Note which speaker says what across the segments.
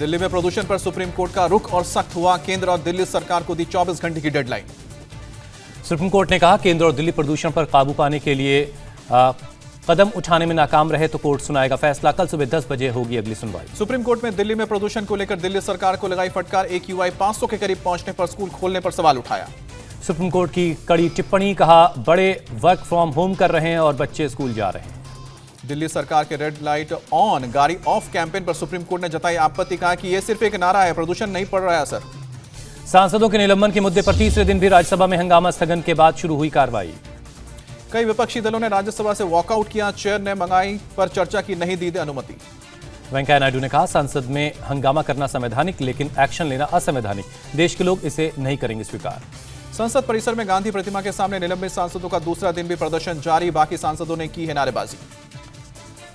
Speaker 1: दिल्ली में प्रदूषण पर सुप्रीम कोर्ट का रुख और सख्त हुआ। केंद्र और दिल्ली सरकार को दी 24 घंटे की डेडलाइन।
Speaker 2: सुप्रीम कोर्ट ने कहा केंद्र और दिल्ली प्रदूषण पर काबू पाने के लिए कदम उठाने में नाकाम रहे तो कोर्ट सुनाएगा फैसला। कल सुबह 10 बजे होगी अगली सुनवाई।
Speaker 1: सुप्रीम कोर्ट में दिल्ली में प्रदूषण को लेकर दिल्ली सरकार को लगाई फटकार। AQI 500 के करीब पहुंचने पर स्कूल खोलने पर सवाल उठाया।
Speaker 2: सुप्रीम कोर्ट की कड़ी टिप्पणी, कहा बड़े वर्क फ्रॉम होम कर रहे हैं और बच्चे स्कूल जा रहे हैं।
Speaker 1: दिल्ली सरकार के रेड लाइट ऑन गाड़ी ऑफ कैंपेन पर सुप्रीम कोर्ट ने जताई आपत्ति। कहा कि यह सिर्फ एक नारा है, प्रदूषण नहीं पड़ रहा है असर।
Speaker 2: सांसदों के निलंबन के मुद्दे पर तीसरे दिन भी राज्यसभा में हंगामा स्थगन के बाद शुरू हुई कार्रवाई।
Speaker 1: कई विपक्षी दलों ने राज्यसभा से वॉकआउट किया। चेयर ने मंगाई पर चर्चा की नहीं दी अनुमति।
Speaker 2: वेंकैया नायडू ने कहा संसद में हंगामा करना संवैधानिक, लेकिन एक्शन लेना असंवैधानिक। देश के लोग इसे नहीं करेंगे स्वीकार।
Speaker 1: संसद परिसर में गांधी प्रतिमा के सामने निलंबित सांसदों का दूसरा दिन भी प्रदर्शन जारी। बाकी सांसदों ने की है नारेबाजी।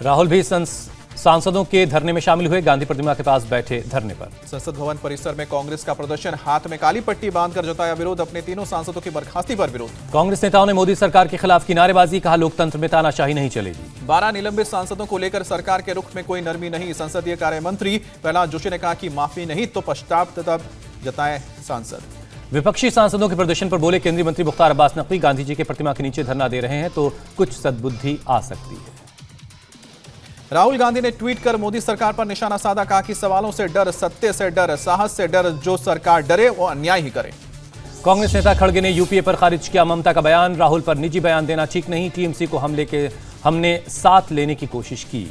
Speaker 2: राहुल भी सांसदों के धरने में शामिल हुए। गांधी प्रतिमा के पास बैठे धरने पर।
Speaker 1: संसद भवन परिसर में कांग्रेस का प्रदर्शन, हाथ में काली पट्टी बांधकर जताया विरोध। अपने तीनों सांसदों की बर्खास्ती पर विरोध।
Speaker 2: कांग्रेस नेताओं ने मोदी सरकार के खिलाफ की नारेबाजी। कहा लोकतंत्र में तानाशाही नहीं चलेगी।
Speaker 1: 12 निलंबित सांसदों को लेकर सरकार के रुख में कोई नरमी नहीं। संसदीय कार्य मंत्री प्रहलाद जोशी ने कहा कि माफी नहीं तो पश्चाताप जताए सांसद।
Speaker 2: विपक्षी सांसदों के प्रदर्शन पर बोले केंद्रीय मंत्री मुख्तार अब्बास नकवी, गांधी जी के प्रतिमा के नीचे धरना दे रहे हैं तो कुछ सद्बुद्धि आ सकती है।
Speaker 1: राहुल गांधी ने ट्वीट कर मोदी सरकार पर निशाना साधा। कहा कि सवालों से डर, सत्य से डर, साहस से डर। जो सरकार डरे वो अन्याय ही करे।
Speaker 2: कांग्रेस नेता खड़गे ने यूपीए पर खारिज किया ममता का बयान। राहुल पर निजी बयान देना ठीक नहीं। टीएमसी को हमने साथ लेने की कोशिश की।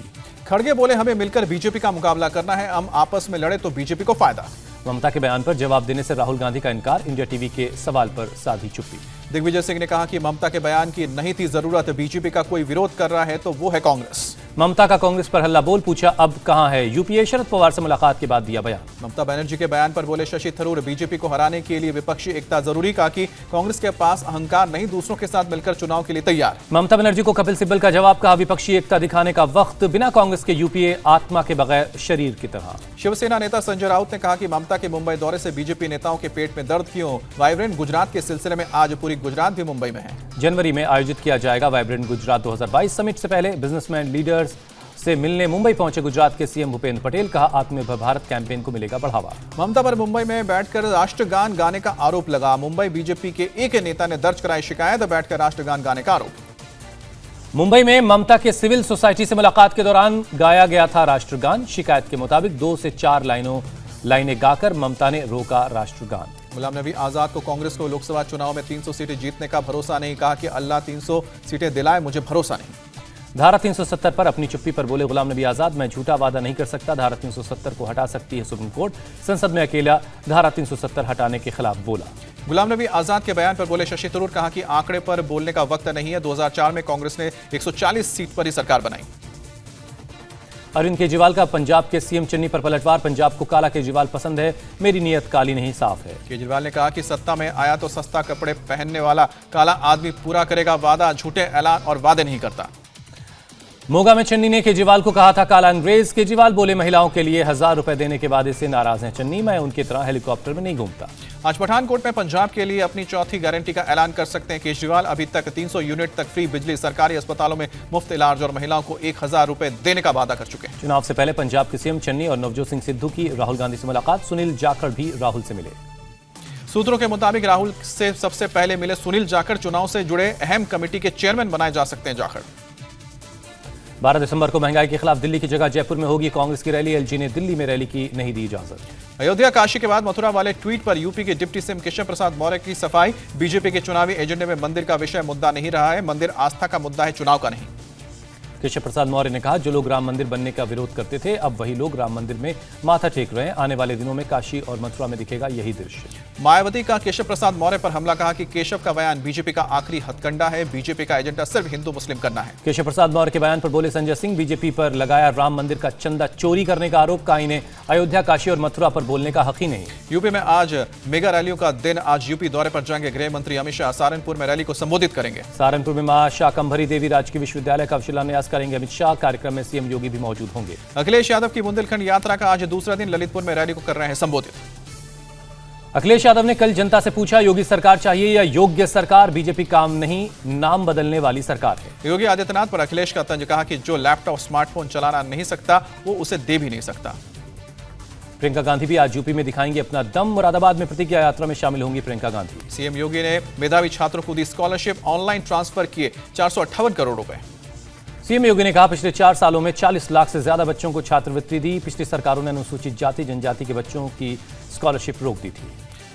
Speaker 1: खड़गे बोले हमें मिलकर बीजेपी का मुकाबला करना है। हम आपस में लड़े तो बीजेपी को फायदा।
Speaker 2: ममता के बयान पर जवाब देने से राहुल गांधी का इनकार। इंडिया टीवी के सवाल पर साधी चुप्पी।
Speaker 1: दिग्विजय सिंह ने कहा कि ममता के बयान की नहीं थी जरूरत। बीजेपी का कोई विरोध कर रहा है तो वो है कांग्रेस।
Speaker 2: ममता का कांग्रेस पर हल्ला बोल, पूछा अब कहां है यूपीए। शरद पवार से मुलाकात के बाद दिया बयान। ममता
Speaker 1: बनर्जी के बयान पर बोले शशि थरूर, बीजेपी को हराने के लिए विपक्षी एकता जरूरी। कहा कि कांग्रेस के पास अहंकार नहीं, दूसरों के साथ मिलकर चुनाव के लिए तैयार।
Speaker 2: ममता बनर्जी को कपिल सिब्बल का जवाब। कहा विपक्षी एकता दिखाने का वक्त। बिना कांग्रेस के यूपीए आत्मा के बगैर शरीर की तरह।
Speaker 1: शिवसेना नेता संजय राउत ने कहा कि ममता के मुंबई दौरे से बीजेपी नेताओं के पेट में दर्द क्यों। वाइब्रेंट गुजरात के सिलसिले में आज पूरी गुजरात भी मुंबई में है।
Speaker 2: जनवरी में आयोजित किया जाएगा वाइब्रेंट गुजरात 2022 समिट से पहले बिजनेसमैन लीडर्स से मिलने मुंबई पहुंचे गुजरात के सीएम भूपेंद्र पटेल। कहा आत्मनिर्भर भारत कैंपेन को मिलेगा बढ़ावा।
Speaker 1: ममता पर मुंबई में बैठकर राष्ट्रगान गाने का आरोप लगा। मुंबई बीजेपी के एक नेता ने दर्ज कराई शिकायत। बैठकर राष्ट्रगान गाने का आरोप।
Speaker 2: मुंबई में ममता के सिविल सोसाइटी से मुलाकात के दौरान गाया गया था राष्ट्रगान। शिकायत के मुताबिक 2 से 4 लाइनें गाकर ममता ने रोका राष्ट्रगान।
Speaker 1: गुलाम नबी आजाद को कांग्रेस को लोकसभा चुनाव में 300 सीटें जीतने का भरोसा नहीं। कहा कि अल्लाह 300 सीटें दिलाए, मुझे भरोसा नहीं।
Speaker 2: धारा 370 पर अपनी चुप्पी पर बोले गुलाम नबी आजाद, मैं झूठा वादा नहीं कर सकता। धारा 370 को हटा सकती है सुप्रीम कोर्ट। संसद में अकेला धारा 370 हटाने के खिलाफ बोला।
Speaker 1: गुलाम नबी आजाद के बयान पर बोले शशि थरूर। कहा कि आंकड़े पर बोलने का वक्त नहीं है। 2004 में कांग्रेस ने 140 सीट पर ही सरकार बनाई।
Speaker 2: अरविंद केजरीवाल का पंजाब के सीएम चन्नी पर पलटवार। पंजाब को काला केजरीवाल पसंद है, मेरी नीयत काली नहीं साफ है।
Speaker 1: केजरीवाल ने कहा कि सत्ता में आया तो सस्ता कपड़े पहनने वाला काला आदमी पूरा करेगा वादा, झूठे ऐलान और वादे नहीं करता।
Speaker 2: मोगा में चन्नी ने केजरीवाल को कहा था काला अंग्रेज। केजरीवाल बोले महिलाओं के लिए 1000 रुपए देने के वादे से नाराज हैं चन्नी, मैं उनकी तरह हेलीकॉप्टर में नहीं घूमता।
Speaker 1: आज पठानकोट में पंजाब के लिए अपनी चौथी गारंटी का ऐलान कर सकते हैं केजरीवाल। अभी तक 300 यूनिट तक फ्री बिजली, सरकारी अस्पतालों में मुफ्त इलाज और महिलाओं को 1000 रुपए देने का वादा कर चुके हैं।
Speaker 2: चुनाव से पहले पंजाब के सीएम चन्नी और नवजोत सिंह सिद्धू की राहुल गांधी से मुलाकात। सुनील जाखड़ भी राहुल से मिले।
Speaker 1: सूत्रों के मुताबिक राहुल से सबसे पहले मिले सुनील जाखड़। चुनाव से जुड़े अहम कमेटी के चेयरमैन बनाए जा सकते हैं जाखड़।
Speaker 2: 12 दिसंबर को महंगाई के खिलाफ दिल्ली की जगह जयपुर में होगी कांग्रेस की रैली। एलजी ने दिल्ली में रैली की नहीं दी इजाजत।
Speaker 1: अयोध्या काशी के बाद मथुरा वाले ट्वीट पर यूपी के डिप्टी सीएम केशव प्रसाद मौर्य की सफाई। बीजेपी के चुनावी एजेंडे में मंदिर का विषय मुद्दा नहीं रहा है। मंदिर आस्था का मुद्दा है, चुनाव का नहीं।
Speaker 2: केशव प्रसाद मौर्य ने कहा जो लोग राम मंदिर बनने का विरोध करते थे अब वही लोग राम मंदिर में माथा टेक रहे हैं। आने वाले दिनों में काशी और मथुरा में दिखेगा यही दृश्य।
Speaker 1: मायावती का केशव प्रसाद मौर्य पर हमला। कहा कि केशव का बयान बीजेपी का आखिरी हथकंडा है। बीजेपी का एजेंडा सिर्फ हिंदू मुस्लिम करना है।
Speaker 2: केशव प्रसाद मौर्य के बयान पर बोले संजय सिंह, बीजेपी पर लगाया राम मंदिर का चंदा चोरी करने का आरोप। कहा इन्हें अयोध्या, काशी और मथुरा पर बोलने का हक ही नहीं।
Speaker 1: यूपी में आज मेगा रैलियों का दिन। आज यूपी दौरे पर जाएंगे गृह मंत्री अमित शाह। सहारनपुर में रैली को संबोधित करेंगे।
Speaker 2: सहारनपुर में मां शाकंभरी देवी राजकीय विश्वविद्यालय का शिलान्यास करेंगे अमित शाह। कार्यक्रम में सीएम योगी भी मौजूद होंगे।
Speaker 1: अखिलेश यादव की बुंदेलखंड यात्रा का आज दूसरा दिन। ललितपुर में रैली को कर रहे हैं संबोधित।
Speaker 2: अखिलेश यादव ने कल जनता से पूछा योगी सरकार चाहिए या योग्य सरकार। बीजेपी काम नहीं, नाम बदलने वाली सरकार है।
Speaker 1: योगी आदित्यनाथ पर अखिलेश का तंज। कहा कि जो लैपटॉप स्मार्टफोन चलाना नहीं सकता वो उसे दे भी नहीं सकता।
Speaker 2: प्रियंका गांधी भी आज यूपी में दिखाएंगी अपना दम। मुरादाबाद में प्रतिज्ञा यात्रा में शामिल होंगी प्रियंका गांधी।
Speaker 1: सीएम योगी ने मेधावी छात्रों को दी स्कॉलरशिप, ऑनलाइन ट्रांसफर किए 458 करोड़ रुपए।
Speaker 2: सीएम योगी ने कहा पिछले 4 सालों में 40 लाख से ज्यादा बच्चों को छात्रवृत्ति दी। पिछली सरकारों ने अनुसूचित जाति जनजाति के बच्चों की स्कॉलरशिप रोक दी थी।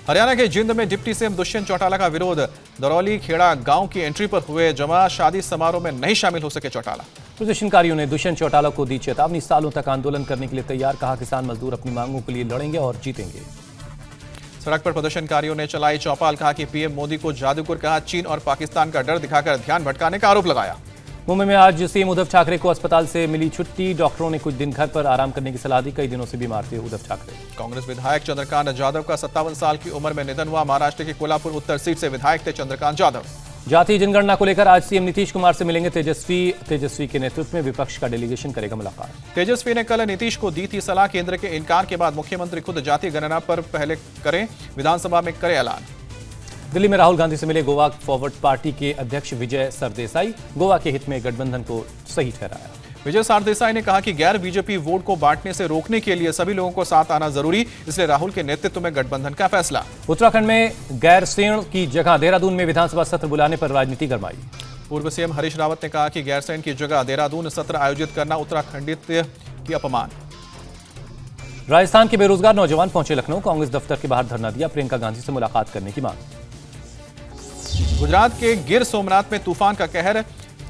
Speaker 1: हरियाणा के जिंद में डिप्टी सीएम दुष्यंत चौटाला का विरोध। दरौली खेड़ा गांव की एंट्री पर हुए जमा, शादी समारोह में नहीं शामिल हो सके चौटाला।
Speaker 2: प्रदर्शनकारियों ने दुष्यंत चौटाला को दी चेतावनी, सालों तक आंदोलन करने के लिए तैयार। कहा किसान मजदूर अपनी मांगों के लिए लड़ेंगे और जीतेंगे।
Speaker 1: सड़क पर प्रदर्शनकारियों ने चलाई चौपाल। कहा कि पीएम मोदी को जादूगर कहा। चीन और पाकिस्तान का डर दिखाकर ध्यान भटकाने का आरोप लगाया।
Speaker 2: मुंबई में आज सीएम उद्धव ठाकरे को अस्पताल से मिली छुट्टी। डॉक्टरों ने कुछ दिन घर पर आराम करने की सलाह दी। कई दिनों से बीमार थे उद्धव ठाकरे।
Speaker 1: कांग्रेस विधायक चंद्रकांत जाधव का 57 साल की उम्र में निधन हुआ। महाराष्ट्र की कोल्हापुर उत्तर सीट से विधायक थे चंद्रकांत जाधव।
Speaker 2: जातीय जनगणना को लेकर आज सीएम नीतीश कुमार से मिलेंगे तेजस्वी के नेतृत्व में विपक्ष का डेलीगेशन करेगा मुलाकात।
Speaker 1: तेजस्वी ने कल नीतीश को दी थी सलाह। केंद्र के इनकार के बाद मुख्यमंत्री खुद जातीय गणना पर पहले करें, विधानसभा में करे ऐलान।
Speaker 2: दिल्ली में राहुल गांधी से मिले गोवा फॉरवर्ड पार्टी के अध्यक्ष विजय सरदेसाई। गोवा के हित में गठबंधन को सही ठहराया।
Speaker 1: विजय सरदेसाई ने कहा कि गैर बीजेपी वोट को बांटने से रोकने के लिए सभी लोगों को साथ आना जरूरी, इसलिए राहुल के नेतृत्व में गठबंधन का फैसला।
Speaker 2: उत्तराखंड में गैरसैंण की जगह देहरादून में विधानसभा सत्र बुलाने पर राजनीति गरमाई।
Speaker 1: पूर्व सीएम हरीश रावत ने कहा कि गैरसैंण की जगह देहरादून सत्र आयोजित करना उत्तराखंडित की अपमान।
Speaker 2: राजस्थान के बेरोजगार नौजवान पहुंचे लखनऊ। कांग्रेस दफ्तर के बाहर धरना दिया। प्रियंका गांधी से मुलाकात करने की मांग।
Speaker 1: गुजरात के गिर सोमनाथ में तूफान का कहर।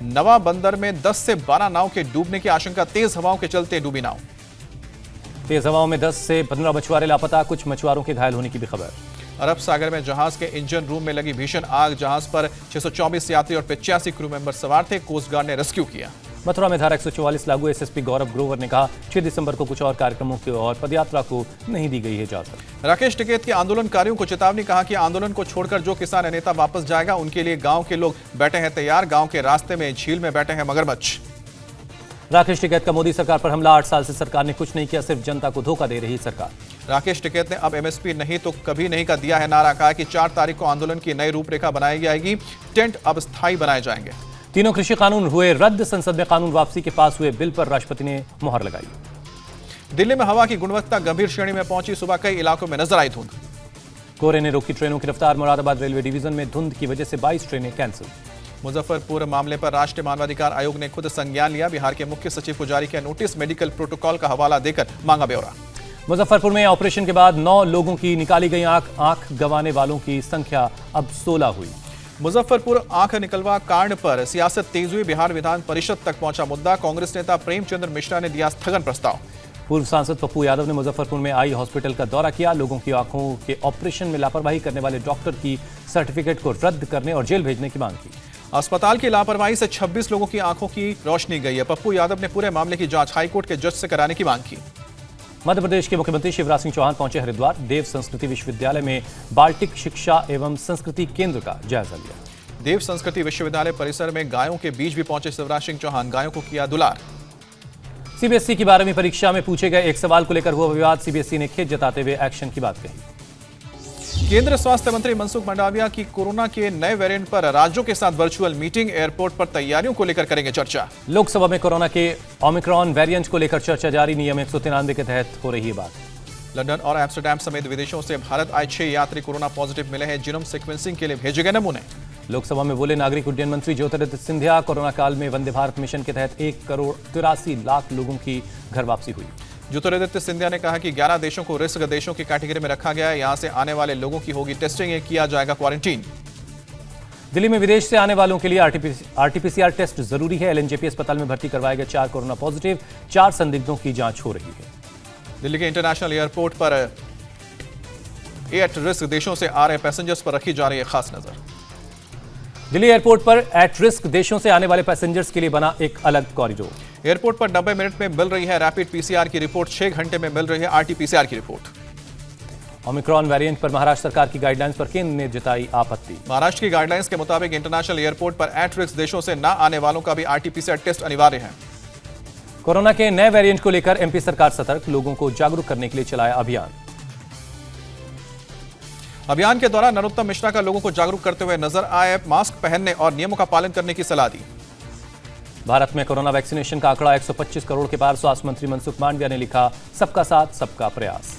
Speaker 1: नवा बंदर में 10 से 12 नाव के डूबने की आशंका। तेज हवाओं के चलते डूबी नाव।
Speaker 2: तेज हवाओं में 10 से 15 मछुआरे लापता। कुछ मछुआरों के घायल होने की भी खबर।
Speaker 1: अरब सागर में जहाज के इंजन रूम में लगी भीषण आग। जहाज पर 624 यात्री और 85 क्रू मेंबर सवार थे। कोस्ट गार्ड ने रेस्क्यू किया।
Speaker 2: मथुरा में धारा 144 लागू। एसएसपी गौरव ग्रोवर ने कहा 6 दिसंबर को कुछ और कार्यक्रमों की और पदयात्रा को नहीं दी गई है इजाजत।
Speaker 1: राकेश टिकैत के आंदोलनकारियों को चेतावनी। कहा कि आंदोलन को छोड़कर जो किसान नेता वापस जाएगा उनके लिए गांव के लोग बैठे हैं तैयार। गांव के रास्ते में झील में बैठे हैं मगरमच्छ।
Speaker 2: राकेश टिकैत का मोदी सरकार पर हमला। 8 साल से सरकार ने कुछ नहीं किया, सिर्फ जनता को धोखा दे रही सरकार।
Speaker 1: राकेश टिकैत ने अब एमएसपी नहीं तो कभी नहीं का दिया है नारा। कहा कि 4 तारीख को आंदोलन की नई रूपरेखा बनाई जाएगी। टेंट अब स्थायी बनाए जाएंगे।
Speaker 2: तीनों कृषि कानून हुए रद्द। संसद में कानून वापसी के पास हुए बिल पर राष्ट्रपति ने मुहर लगाई।
Speaker 1: दिल्ली में हवा की गुणवत्ता गंभीर श्रेणी में पहुंची। सुबह कई इलाकों में नजर आई धुंध।
Speaker 2: कोहरे ने रोकी ट्रेनों की रफ्तार। मुरादाबाद रेलवे डिवीजन में धुंध की वजह से 22 ट्रेनें कैंसिल।
Speaker 1: मुजफ्फरपुर मामले पर राष्ट्रीय मानवाधिकार आयोग ने खुद संज्ञान लिया। बिहार के मुख्य सचिव को जारी किया नोटिस। मेडिकल प्रोटोकॉल का हवाला देकर मांगा ब्यौरा।
Speaker 2: मुजफ्फरपुर में ऑपरेशन के बाद 9 लोगों की निकाली गई आंख गंवाने वालों की संख्या अब 16 हुई।
Speaker 1: मुजफ्फरपुर आंख निकलवा कांड पर सियासत तेज हुई। बिहार विधान परिषद तक पहुंचा मुद्दा। कांग्रेस नेता प्रेमचंद्र मिश्रा ने दिया स्थगन प्रस्ताव।
Speaker 2: पूर्व सांसद पप्पू यादव ने मुजफ्फरपुर में आई हॉस्पिटल का दौरा किया। लोगों की आंखों के ऑपरेशन में लापरवाही करने वाले डॉक्टर की सर्टिफिकेट को रद्द करने और जेल भेजने की मांग की।
Speaker 1: अस्पताल की लापरवाही से 26 लोगों की आंखों की रोशनी गई है। पप्पू यादव ने पूरे मामले की जांच हाईकोर्ट के जज से कराने की मांग की।
Speaker 2: मध्य प्रदेश के मुख्यमंत्री शिवराज सिंह चौहान पहुंचे हरिद्वार। देव संस्कृति विश्वविद्यालय में बाल्टिक शिक्षा एवं संस्कृति केंद्र का जायजा लिया।
Speaker 1: देव संस्कृति विश्वविद्यालय परिसर में गायों के बीच भी पहुंचे शिवराज सिंह चौहान। गायों को किया दुलार।
Speaker 2: सीबीएसई की 12वीं परीक्षा में पूछे गए एक सवाल को लेकर हुआ विवाद। सीबीएसई ने खेद जताते हुए एक्शन की बात कही।
Speaker 1: केंद्रीय स्वास्थ्य मंत्री मनसुख मंडाविया की कोरोना के नए वेरिएंट पर राज्यों के साथ वर्चुअल मीटिंग। एयरपोर्ट पर तैयारियों को लेकर करेंगे चर्चा।
Speaker 2: लोकसभा में कोरोना के ओमिक्रॉन वेरिएंट को लेकर चर्चा जारी। नियम 193 के तहत हो रही है बात।
Speaker 1: लंदन और एम्स्टरडैम समेत विदेशों से भारत आए 6 यात्री कोरोना पॉजिटिव मिले हैं। जीनोम सीक्वेंसिंग के लिए भेजे गए नमूने।
Speaker 2: लोकसभा में बोले नागरिक उड्डयन मंत्री ज्योतिरादित्य सिंधिया। कोरोना काल में वंदे भारत मिशन के तहत 1,83,00,000 लोगों की घर वापसी हुई।
Speaker 1: ज्योतिरादित्य सिंधिया ने कहा कि 11 देशों को रिस्क देशों की कैटेगरी में रखा गया है। यहां से आने वाले लोगों की होगी टेस्टिंग, किया जाएगा क्वारंटीन।
Speaker 2: दिल्ली में विदेश से आने वालों के लिए आरटीपीसीआर टेस्ट जरूरी है। एलएनजेपी अस्पताल में भर्ती करवाए गए 4 कोरोना पॉजिटिव। 4 संदिग्धों की जांच हो रही है।
Speaker 1: दिल्ली के इंटरनेशनल एयरपोर्ट पर एट रिस्क देशों से आ रहे पैसेंजर्स पर रखी जा रही है खास नजर।
Speaker 2: दिल्ली एयरपोर्ट पर एट रिस्क देशों से आने वाले पैसेंजर्स के लिए बना एक अलग कॉरिडोर।
Speaker 1: एयरपोर्ट पर 90 मिनट में मिल रही है रैपिड पीसीआर की रिपोर्ट। 6 घंटे में मिल रही है आरटीपीसीआर की रिपोर्ट।
Speaker 2: ओमिक्रॉन वेरिएंट पर महाराष्ट्र सरकार की गाइडलाइंस पर केंद्र ने जताई आपत्ति।
Speaker 1: महाराष्ट्र की गाइडलाइंस के मुताबिक इंटरनेशनल एयरपोर्ट पर एट रिस्क देशों से न आने वालों का भी आरटीपीसीआर टेस्ट अनिवार्य है।
Speaker 2: कोरोना के नए वेरिएंट को लेकर एमपी सरकार सतर्क। लोगों को जागरूक करने के लिए चलाया अभियान।
Speaker 1: अभियान के दौरान नरोत्तम मिश्रा का लोगों को जागरूक करते हुए नजर आए। मास्क पहनने और नियमों का पालन करने की सलाह दी।
Speaker 2: भारत में कोरोना वैक्सीनेशन का आंकड़ा 125 करोड़ के पार। स्वास्थ्य मंत्री मनसुख मांडविया ने लिखा, सबका साथ सबका प्रयास।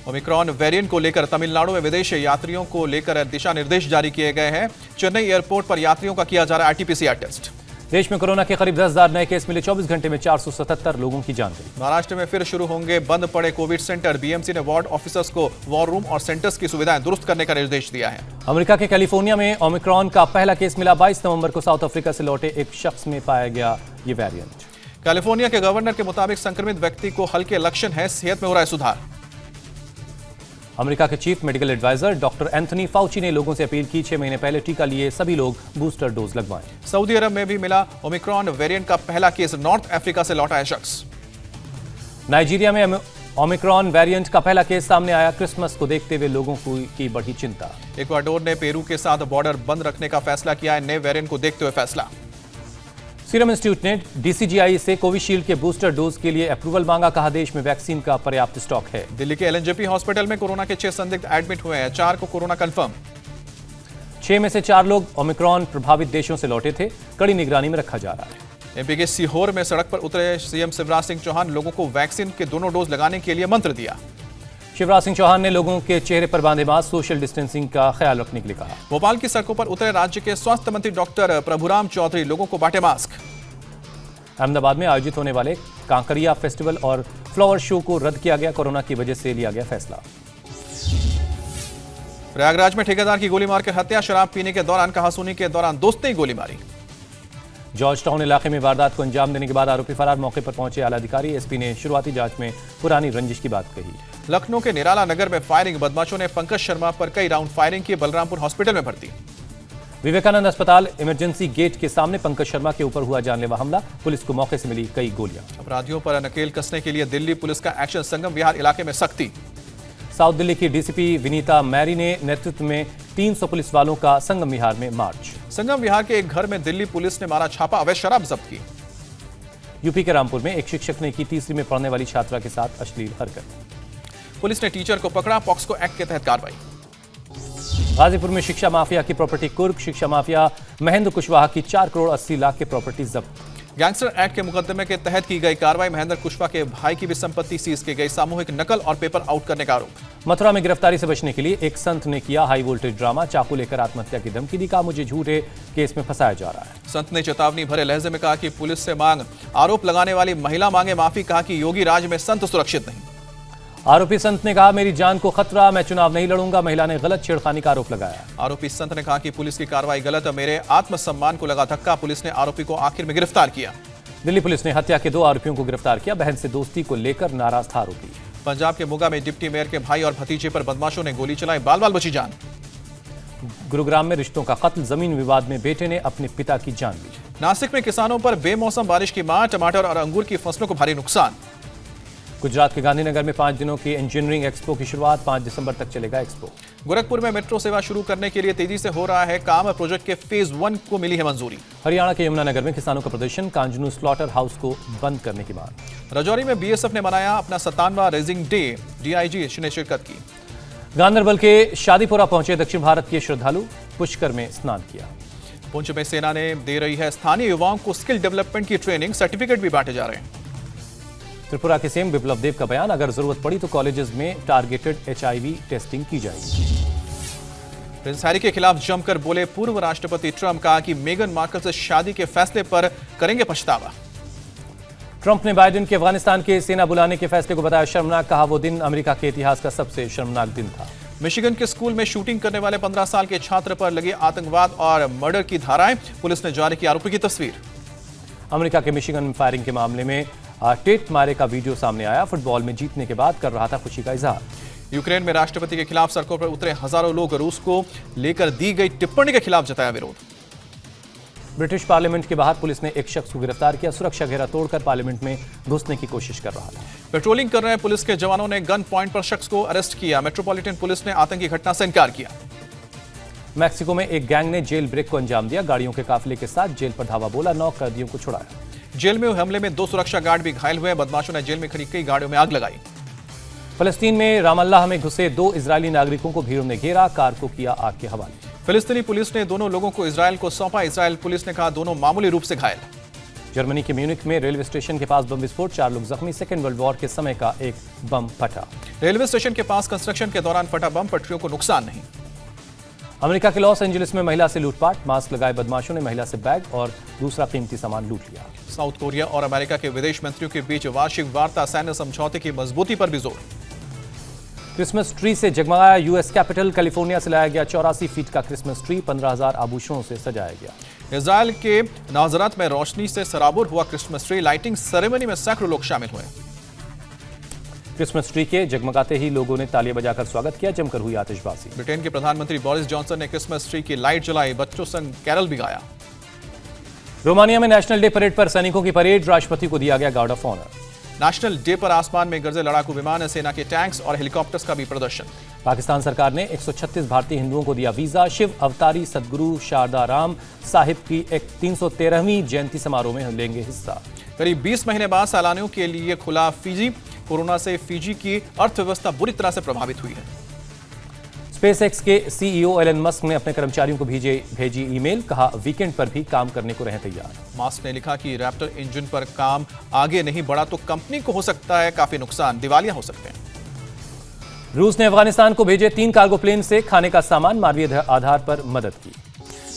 Speaker 1: ओमिक्रॉन वेरिएंट को लेकर तमिलनाडु में विदेशी यात्रियों को लेकर दिशा निर्देश जारी किए गए हैं। चेन्नई एयरपोर्ट पर यात्रियों का किया जा रहा है आरटी-पीसीआर टेस्ट।
Speaker 2: देश में कोरोना के करीब 10,000 नए केस मिले, 24 घंटे में 477 लोगों की जान गई।
Speaker 1: महाराष्ट्र में फिर शुरू होंगे बंद पड़े कोविड सेंटर। बीएमसी ने वार्ड ऑफिसर्स को वॉर रूम और सेंटर्स की सुविधाएं दुरुस्त करने का निर्देश दिया है।
Speaker 2: अमेरिका के कैलिफोर्निया में ओमिक्रॉन का पहला केस मिला। 22 नवंबर को साउथ अफ्रीका से लौटे एक शख्स में पाया गया ये वेरिएंट।
Speaker 1: कैलिफोर्निया के गवर्नर के मुताबिक संक्रमित व्यक्ति को हल्के लक्षण है, सेहत में हो रहा है सुधार।
Speaker 2: अमेरिका के chief medical adviser doctor Anthony Fauci ने लोगों से अपील की 6 महीने पहले टीका लिए सभी लोग बूस्टर डोज लगवाएं।
Speaker 1: सऊदी अरब में भी मिला ओमिक्रॉन वेरिएंट का पहला केस। नॉर्थ अफ्रीका से लौटा है शख्स।
Speaker 2: नाइजीरिया में ओमिक्रॉन वेरिएंट का पहला केस सामने आया। क्रिसमस को देखते हुए लोगों की बढ़ी चिंता।
Speaker 1: इक्वाडोर ने पेरू के साथ बॉर्डर बंद रखने का फैसला किया है। नए वेरिएंट को देखते हुए फैसला।
Speaker 2: सीरम इंस्टीट्यूट ने डीसीजीआई से कोविशील्ड के बूस्टर डोज के लिए अप्रूवल मांगा। कहा देश में वैक्सीन का पर्याप्त स्टॉक है।
Speaker 1: दिल्ली के एलएनजेपी हॉस्पिटल में कोरोना के 6 संदिग्ध एडमिट हुए हैं। 4 को कोरोना कंफर्म।
Speaker 2: 6 में से 4 लोग ओमिक्रॉन प्रभावित देशों से लौटे थे। कड़ी निगरानी में रखा जा रहा है।
Speaker 1: एमपी के सीहोर में सड़क पर उतरे सीएम शिवराज सिंह चौहान। लोगों को वैक्सीन के दोनों डोज लगाने के लिए मंत्र दिया।
Speaker 2: शिवराज सिंह चौहान ने लोगों के चेहरे पर बांधे मास्क, सोशल डिस्टेंसिंग का ख्याल रखने के लिए कहा।
Speaker 1: भोपाल की सड़कों पर उतरे राज्य के स्वास्थ्य मंत्री डॉक्टर प्रभुराम चौधरी। लोगों को बांटे मास्क।
Speaker 2: अहमदाबाद में आयोजित होने वाले कांकरिया फेस्टिवल और फ्लावर शो को रद्द किया गया। कोरोना की वजह से लिया गया फैसला।
Speaker 1: प्रयागराज में ठेकेदार की गोली मारकर हत्या। शराब पीने के दौरान कहासुनी के दौरान दोस्त ने गोली मारी।
Speaker 2: जॉर्ज टाउन इलाके में वारदात को अंजाम देने के बाद आरोपी फरार। मौके पर पहुंचे आला अधिकारी। एसपी ने शुरुआती जांच में पुरानी रंजिश की बात कही।
Speaker 1: लखनऊ के निराला नगर में फायरिंग। बदमाशों ने पंकज शर्मा पर कई राउंड फायरिंग की। बलरामपुर हॉस्पिटल में भर्ती।
Speaker 2: विवेकानंद अस्पताल इमरजेंसी गेट के सामने पंकज शर्मा के ऊपर हुआ जानलेवा हमला। पुलिस को मौके से मिली कई गोलियां।
Speaker 1: अपराधियों पर नकेल कसने के लिए दिल्ली पुलिस का एक्शन। संगम विहार इलाके में सख्ती।
Speaker 2: साउथ दिल्ली की डीसीपी विनीता मैरी ने नेतृत्व में 300 पुलिस वालों का संगम विहार में मार्च।
Speaker 1: संगम विहार के एक घर में दिल्ली पुलिस ने मारा छापा। अवैध शराब जब्त की।
Speaker 2: यूपी के रामपुर में एक शिक्षक ने की तीसरी में पढ़ने वाली छात्रा के साथ अश्लील हरकत।
Speaker 1: पुलिस ने टीचर को पकड़ा। पॉक्सो एक्ट के तहत कार्रवाई।
Speaker 2: गाजीपुर में शिक्षा माफिया की प्रॉपर्टी कुर्क। शिक्षा माफिया महेंद्र कुशवाहा की 4 करोड़ 80 लाख की प्रॉपर्टी जब्त।
Speaker 1: गैंगस्टर एक्ट के मुकदमे के तहत की गई कार्रवाई। महेंद्र कुशवाहा के भाई की भी संपत्ति सीज की गई। सामूहिक नकल और पेपर आउट करने का आरोप।
Speaker 2: मथुरा में गिरफ्तारी से बचने के लिए एक संत ने किया हाई वोल्टेज ड्रामा। चाकू लेकर आत्महत्या की धमकी दी। कहा मुझे झूठे केस में फंसाया जा रहा है।
Speaker 1: संत ने चेतावनी भरे लहजे में कहा कि पुलिस से मांग। आरोप लगाने वाली महिला मांगे माफी। कहा कि योगी राज में संत सुरक्षित नहीं।
Speaker 2: आरोपी संत ने कहा मेरी जान को खतरा, मैं चुनाव नहीं लड़ूंगा। महिला ने गलत छेड़खानी का आरोप लगाया।
Speaker 1: आरोपी संत ने कहा कि पुलिस की कार्रवाई गलत। मेरे आत्मसम्मान को लगा धक्का। पुलिस ने आरोपी को आखिर में गिरफ्तार किया।
Speaker 2: दिल्ली पुलिस ने हत्या के 2 आरोपियों को गिरफ्तार किया। बहन से दोस्ती को लेकर नाराज था आरोपी।
Speaker 1: पंजाब के मोगा में डिप्टी मेयर के भाई और भतीजे पर बदमाशों ने गोली चलाई। बाल बाल बची जान।
Speaker 2: गुरुग्राम में रिश्तों का कत्ल। जमीन विवाद में बेटे ने अपने पिता की जान ली।
Speaker 1: नासिक में किसानों पर बेमौसम बारिश की मार। टमाटर और अंगूर की फसलों को भारी नुकसान।
Speaker 2: गुजरात के गांधीनगर में 5 दिनों की इंजीनियरिंग एक्सपो की शुरुआत। 5 दिसंबर तक चलेगा एक्सपो।
Speaker 1: गोरखपुर में मेट्रो सेवा शुरू करने के लिए तेजी से हो रहा है काम। प्रोजेक्ट के फेज 1 को मिली है मंजूरी।
Speaker 2: हरियाणा के यमुनानगर में किसानों का प्रदर्शन। कांजनू स्लॉटर हाउस को बंद करने की मांग।
Speaker 1: राजौरी में बीएसएफ ने मनाया अपना 57वां रेजिंग डे। डीआईजी ने शिरकत की।
Speaker 2: गांदरबल के शादीपुरा पहुंचे दक्षिण भारत के श्रद्धालु। पुष्कर में स्नान किया।
Speaker 1: पुंछ में सेना ने दे रही है स्थानीय युवाओं को स्किल डेवलपमेंट की ट्रेनिंग। सर्टिफिकेट भी बांटे जा रहे हैं।
Speaker 2: त्रिपुरा के सीएम बिप्लब देब का बयान। अगर जरूरत पड़ी तो कॉलेजेस में टारगेटेड एचआईवी टेस्टिंग की जाएगी।
Speaker 1: प्रिंस हैरी के खिलाफ जमकर बोले पूर्व राष्ट्रपति ट्रंप। कहा कि मेगन मार्कल से शादी के फैसले पर करेंगे पछतावा।
Speaker 2: ट्रंप ने बाइडेन के अफगानिस्तान के सेना बुलाने के फैसले को बताया शर्मनाक। कहा वो दिन अमेरिका के इतिहास का सबसे शर्मनाक दिन था।
Speaker 1: मिशिगन के स्कूल में शूटिंग करने वाले 15 साल के छात्र पर लगी आतंकवाद और मर्डर की धाराएं। पुलिस ने जारी की आरोपी की तस्वीर।
Speaker 2: अमेरिका के मिशिगन में फायरिंग के मामले में टेट मारे का वीडियो सामने आया। फुटबॉल में जीतने के बाद कर रहा था खुशी का इजहार।
Speaker 1: यूक्रेन में राष्ट्रपति के खिलाफ सड़कों पर उतरे हजारों लोग। रूस को लेकर दी गई टिप्पणी के खिलाफ जताया विरोध।
Speaker 2: ब्रिटिश पार्लियामेंट के बाहर पुलिस ने एक शख्स को गिरफ्तार किया। सुरक्षा घेरा तोड़कर पार्लियामेंट में घुसने की कोशिश कर रहा था।
Speaker 1: पेट्रोलिंग कर रहे पुलिस के जवानों ने गन पॉइंट पर शख्स को अरेस्ट किया। मेट्रोपॉलिटन पुलिस ने आतंकी घटना से इनकार किया।
Speaker 2: मैक्सिको में एक गैंग ने जेल ब्रेक को अंजाम दिया। गाड़ियों के काफिले के साथ जेल पर धावा बोला। 9 कैदियों को छुड़ाया।
Speaker 1: जेल में हुए हमले में 2 सुरक्षा गार्ड भी घायल हुए। बदमाशों ने जेल में खड़ी कई गाड़ियों में आग लगाई।
Speaker 2: फलस्तीन में रामल्लाह में घुसे 2 इजरायली नागरिकों को भीड़ ने घेरा। कार को किया आग के हवाले।
Speaker 1: फिलिस्तीनी पुलिस ने दोनों लोगों को इजरायल को सौंपा। इजरायल पुलिस ने कहा दोनों मामूली रूप से घायल।
Speaker 2: जर्मनी के म्यूनिख में रेलवे स्टेशन के पास बम विस्फोट, 4 लोग जख्मी। सेकेंड वर्ल्ड वॉर के समय का एक बम फटा।
Speaker 1: रेलवे स्टेशन के पास कंस्ट्रक्शन के दौरान फटा बम, पटरियों को नुकसान नहीं।
Speaker 2: अमेरिका के लॉस एंजलिस में महिला से लूटपाट, मास्क लगाए बदमाशों ने महिला से बैग और दूसरा कीमती सामान लूट लिया।
Speaker 1: साउथ कोरिया और अमेरिका के विदेश मंत्रियों के बीच वार्षिक वार्ता, सैन्य समझौते की मजबूती पर भी जोर।
Speaker 2: क्रिसमस ट्री से जगमगाया यूएस कैपिटल, कैलिफोर्निया से लाया गया 84 फीट का क्रिसमस ट्री, 15,000 आभूषणों से सजाया गया।
Speaker 1: इजराइल के नाजरत में रोशनी से सराबोर हुआ क्रिसमस ट्री, लाइटिंग सेरेमनी में सैकड़ों लोग शामिल हुए।
Speaker 2: क्रिसमस ट्री के जगमगाते ही लोगों ने तालियां बजाकर स्वागत किया, जमकर हुई आतिशबाजी।
Speaker 1: ब्रिटेन के प्रधानमंत्री बोरिस जॉनसन ने क्रिसमस ट्री की लाइट जलाई, बच्चों संग कैरल भी गाया।
Speaker 2: रोमानिया में नेशनल डे परेड पर सैनिकों की परेड, राष्ट्रपति को दिया गया guard of honour.
Speaker 1: National day पर आसमान में गरजे लड़ाकू विमान, सेना के टैंक्स और हेलीकॉप्टर्स का भी प्रदर्शन।
Speaker 2: पाकिस्तान सरकार ने 136 भारतीय हिंदुओं को दिया वीजा, शिव अवतारी सदगुरु शारदा राम साहिब की 313वीं जयंती समारोह में लेंगे हिस्सा।
Speaker 1: करीब 20 महीने बाद सैलानियों के लिए खुला फिजी, कोरोना से फिजी की अर्थव्यवस्था बुरी तरह से प्रभावित हुई है।
Speaker 2: स्पेसएक्स के सीईओ एलन मस्क ने अपने कर्मचारियों को भेजी ईमेल, कहा वीकेंड पर भी काम करने को रहें तैयार।
Speaker 1: मस्क ने लिखा कि रैप्टर इंजन पर काम आगे नहीं बढ़ा तो कंपनी को हो सकता है काफी नुकसान, दिवालिया हो सकते हैं।
Speaker 2: रूस ने अफगानिस्तान को भेजे 3 कार्गो प्लेन से खाने का सामान, मानवीय आधार पर मदद की।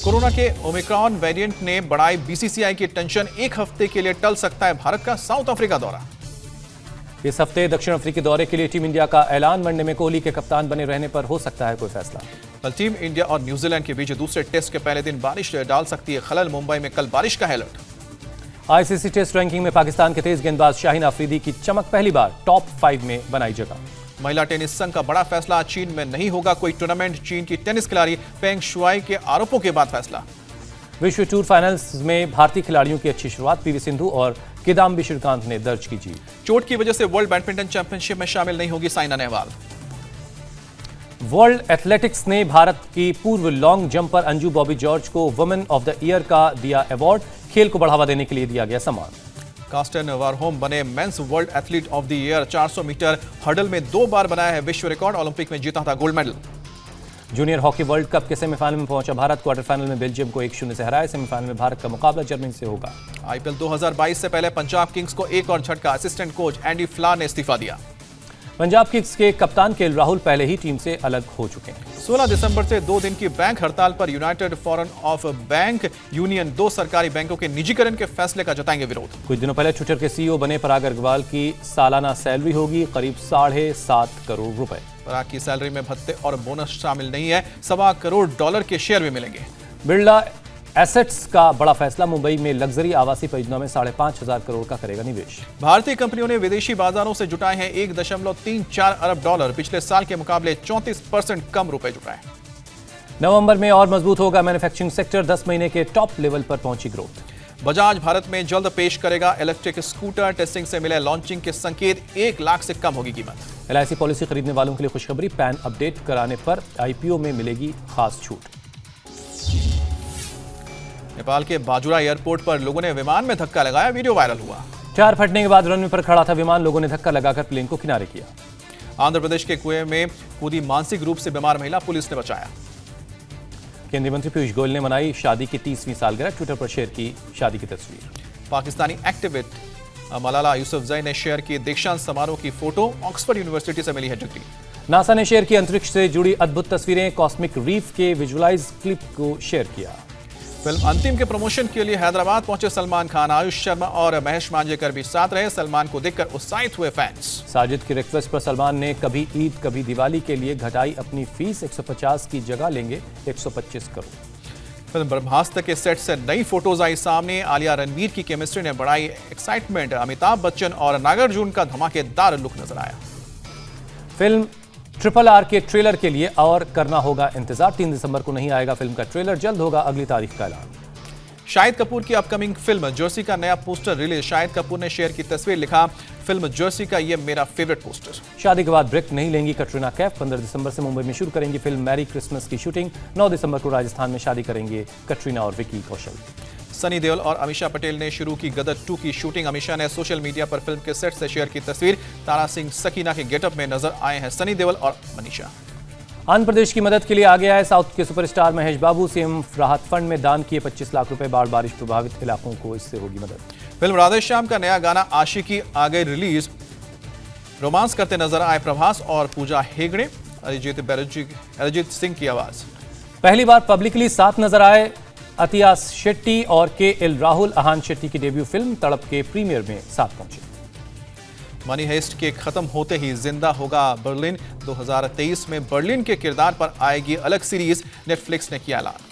Speaker 1: कोरोना के ओमिक्रॉन वेरिएंट ने बढ़ाई बीसीसीआई की टेंशन, 1 हफ्ते के लिए टल सकता है भारत का साउथ अफ्रीका दौरा।
Speaker 2: इस हफ्ते दक्षिण अफ्रीकी दौरे के लिए टीम इंडिया का ऐलान, वनडे में कोहली के कप्तान बने रहने पर हो सकता है कोई फैसला।
Speaker 1: कल टीम इंडिया और न्यूजीलैंड के बीच दूसरे टेस्ट के पहले दिन बारिश डाल सकती है खलल, मुंबई में कल बारिश का अलर्ट।
Speaker 2: आईसीसी टेस्ट रैंकिंग में पाकिस्तान के तेज गेंदबाज शाहीन आफरीदी की चमक, पहली बार टॉप 5 में बनाई जगह।
Speaker 1: महिला टेनिस संघ का बड़ा फैसला, चीन में नहीं होगा कोई टूर्नामेंट, चीन की टेनिस खिलाड़ी पेंग शुआई के आरोपों के बाद फैसला।
Speaker 2: विश्व टूर फाइनल्स में भारतीय खिलाड़ियों की अच्छी शुरुआत, पीवी सिंधु और किदाम्बी श्रीकांत ने दर्ज की जीत।
Speaker 1: चोट की वजह से वर्ल्ड बैडमिंटन चैंपियनशिप में शामिल नहीं होगी साइना नेहवाल।
Speaker 2: वर्ल्ड एथलेटिक्स ने भारत की पूर्व long jumper Anju Bobby George को वुमेन ऑफ द ईयर का दिया अवार्ड, खेल को बढ़ावा देने के लिए दिया गया सम्मान।
Speaker 1: कार्स्टन वारहोम बने men's world athlete of the year, 400 metre hurdle में 2 बार बनाया है विश्व रिकॉर्ड, ओलंपिक में जीता था gold medal.
Speaker 2: Junior hockey world cup के सेमीफाइनल में पहुंचा भारत, क्वार्टर फाइनल में बेल्जियम को 1-0 से हराया। सेमीफाइनल में भारत का मुकाबला जर्मनी से होगा।
Speaker 1: आईपीएल 2022 से पहले पंजाब किंग्स को एक और झटका, असिस्टेंट कोच एंडी फ्लार ने इस्तीफा दिया।
Speaker 2: पंजाब किंग्स के कप्तान केएल राहुल पहले ही टीम से अलग हो चुके हैं।
Speaker 1: 16 दिसंबर से 2 दिन की बैंक हड़ताल पर United forum of bank union 2 सरकारी बैंकों के निजीकरण के फैसले का जताएंगे विरोध।
Speaker 2: कुछ दिनों पहले ट्विटर के सीईओ बने पराग अग्रवाल की सालाना सैलरी होगी करीब $7.5 करोड़ रुपए।
Speaker 1: पराग की सैलरी में भत्ते और बोनस शामिल नहीं है, $1.25 करोड़ के शेयर भी मिलेंगे।
Speaker 2: बिरला एसेट्स का बड़ा फैसला, मुंबई में लग्जरी आवासीय परियोजना में 5,500 करोड़ का करेगा निवेश।
Speaker 1: भारतीय कंपनियों ने विदेशी बाजारों से जुटाए हैं $1.34 अरब, पिछले साल के मुकाबले 34% कम रुपए जुटाए।
Speaker 2: नवंबर में और मजबूत होगा मैन्युफैक्चरिंग सेक्टर, 10 महीने के टॉप लेवल पर पहुंची ग्रोथ।
Speaker 1: बजाज भारत में जल्द पेश करेगा इलेक्ट्रिक स्कूटर, टेस्टिंग से मिले लॉन्चिंग के संकेत, 1 लाख से कम होगी कीमत।
Speaker 2: LIC पॉलिसी खरीदने वालों के लिए खुशखबरी, पैन अपडेट कराने पर IPO में मिलेगी खास छूट।
Speaker 1: नेपाल के बाजुरा एयरपोर्ट पर लोगों ने विमान में धक्का लगाया, वीडियो वायरल हुआ।
Speaker 2: टायर फटने के बाद रनवे पर खड़ा था विमान, लोगों ने धक्का लगाकर प्लेन को किनारे किया।
Speaker 1: आंध्र प्रदेश के कुएं में कूदी मानसिक रूप से बीमार महिला, पुलिस ने बचाया।
Speaker 2: केंद्रीय मंत्री पीयूष गोयल ने मनाई शादी की 30वीं सालगिरह, ट्विटर पर शेयर की शादी की तस्वीर।
Speaker 1: पाकिस्तानी एक्टिविस्ट मलाला यूसुफजई ने शेयर की दीक्षांत समारोह की फोटो, ऑक्सफोर्ड यूनिवर्सिटी से मिली है डिग्री।
Speaker 2: नासा ने शेयर की अंतरिक्ष से जुड़ी अद्भुत तस्वीरें, कॉस्मिक रीफ के विजुअलाइज क्लिप को शेयर किया।
Speaker 1: फिल्म अंतिम के प्रमोशन के लिए हैदराबाद पहुंचे सलमान खान, आयुष शर्मा और महेश मांजरेकर भी साथ रहे, सलमान को देखकर उत्साहित हुए फैंस।
Speaker 2: साजिद की रिक्वेस्ट पर सलमान ने कभी ईद कभी दिवाली के लिए घटाई अपनी फीस, 150 की जगह लेंगे 125 करोड़।
Speaker 1: फिल्म ब्रह्मास्त्र के सेट से नई फोटोज आई सामने, आलिया रणवीर की केमिस्ट्री ने बढ़ाई एक्साइटमेंट, अमिताभ बच्चन और नागार्जुन का धमाकेदार लुक नजर आया।
Speaker 2: फिल्म RRR के ट्रेलर के लिए और करना होगा इंतजार, 3 दिसंबर को नहीं आएगा फिल्म का ट्रेलर, जल्द होगा अगली तारीख का ऐलान।
Speaker 1: शाहिद कपूर की अपकमिंग फिल्म जर्सी का नया पोस्टर रिलीज, शाहिद कपूर ने शेयर की तस्वीर, लिखा फिल्म जर्सी का ये मेरा फेवरेट पोस्टर।
Speaker 2: शादी के बाद ब्रेक नहीं लेंगी कटरीना कैफ, 15 दिसंबर से मुंबई में शुरू करेंगी फिल्म मैरी क्रिसमस की शूटिंग, 9 दिसंबर को राजस्थान में शादी करेंगे कटरीना और विकी कौशल।
Speaker 1: सनी देओल और अमीषा पटेल ने शुरू की गदर 2 की शूटिंग, अमीषा ने सोशल मीडिया पर फिल्म के सेट से शेयर की तस्वीर, तारा सिंह सकीना के गेटअप में नजर आए हैं सनी देओल और मनीषा।
Speaker 2: आंध्र प्रदेश की मदद के लिए आ गया है साउथ के सुपरस्टार महेश बाबू, सीएम राहत फंड में दान किए 25 लाख रुपए, बाढ़ बारिश प्रभावित इलाकों को इससे होगी मदद।
Speaker 1: फिल्म राधेश्याम का नया गाना आशिकी आ गई रिलीज। रोमांस करते नजर आए प्रभास और पूजा हेगड़े। अरिजीत सिंह की आवाज।
Speaker 2: पहली बार पब्लिकली साथ नजर आए अतिया शेट्टी और के.एल. राहुल। अहान शेट्टी की डेब्यू फिल्म तड़प के प्रीमियर में साथ पहुंचे।
Speaker 1: मनी हेस्ट के खत्म होते ही जिंदा होगा बर्लिन। 2023 में बर्लिन के किरदार पर आएगी अलग सीरीज, नेटफ्लिक्स ने किया ऐलान।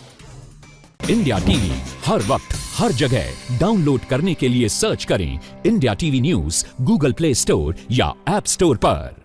Speaker 3: इंडिया टीवी हर वक्त हर जगह डाउनलोड करने के लिए सर्च करें India TV news Google play store या ऐप स्टोर पर।